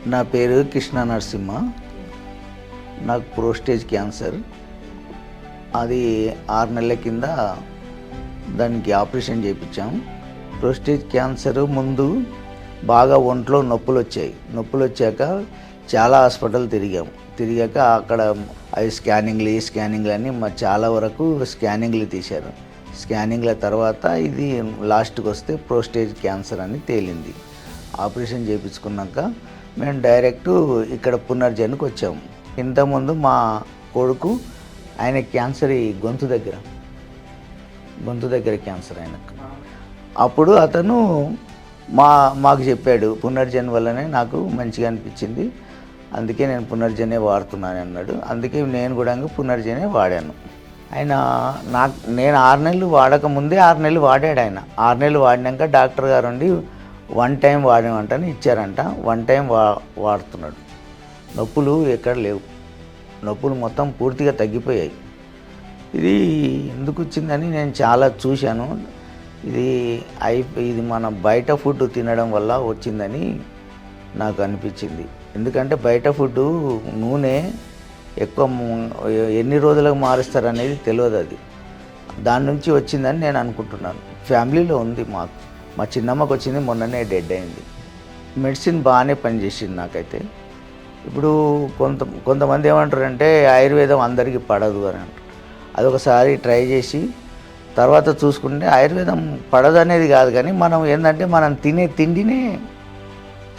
నా పేరు కృష్ణ నరసింహ. నాకు ప్రోస్టేజ్ క్యాన్సర్. అది 6 నెలల కింద దానికి ఆపరేషన్ చేయించాం. ప్రోస్టేజ్ క్యాన్సర్ ముందు బాగా ఒంట్లో నొప్పులు వచ్చాక చాలా హాస్పిటల్ తిరిగాక అక్కడ అవి స్కానింగ్లు అని చాలా వరకు స్కానింగ్లు తీశారు. స్కానింగ్ల తర్వాత ఇది లాస్ట్కి వస్తే ప్రోస్టేజ్ క్యాన్సర్ అని తేలింది. ఆపరేషన్ చేయించుకున్నాక మేము డైరెక్ట్ ఇక్కడ పునర్జన్కి వచ్చాము. ఇంతకుముందు మా కొడుకు ఆయన క్యాన్సర్ ఈ గొంతు దగ్గర క్యాన్సర్ ఆయనకు. అప్పుడు అతను మాకు చెప్పాడు, పునర్జన్ వల్లనే నాకు మంచిగా అనిపించింది, అందుకే నేను పునర్జనే వాడుతున్నాను అన్నాడు. అందుకే నేను కూడా పునర్జనే వాడాను. ఆయన నేను 6 నెలలు వాడకముందే 6 నెలలు వాడాడు ఆయన. 6 నెలలు వాడినాక డాక్టర్ గారు ఉండి 1 టైం వాడమంటని ఇచ్చారంట. 1 టైం వాడుతున్నాడు. నొప్పులు ఎక్కడ లేవు, నొప్పులు మొత్తం పూర్తిగా తగ్గిపోయాయి. ఇది ఎందుకు వచ్చిందని నేను చాలా చూశాను. ఇది మన బయట ఫుడ్ తినడం వల్ల వచ్చిందని నాకు అనిపించింది. ఎందుకంటే బయట ఫుడ్డు నూనె ఎక్కువ ఎన్ని రోజులకు మారుస్తారనేది తెలియదు. అది దాని నుంచి వచ్చిందని నేను అనుకుంటున్నాను. ఫ్యామిలీలో ఉంది, మా చిన్నమ్మకు వచ్చింది, మొన్ననే డెడ్ అయింది. మెడిసిన్ బాగానే పనిచేసింది నాకైతే. ఇప్పుడు కొంతమంది ఏమంటారంటే ఆయుర్వేదం అందరికీ పడదు అని అంటారు. అదొకసారి ట్రై చేసి తర్వాత చూసుకుంటే ఆయుర్వేదం పడదు అనేది కాదు, కానీ మనం ఏంటంటే మనం తినే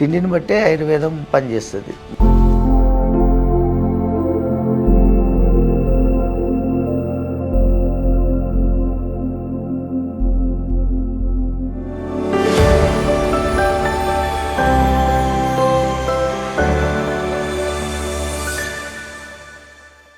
తిండిని బట్టే ఆయుర్వేదం పనిచేస్తుంది.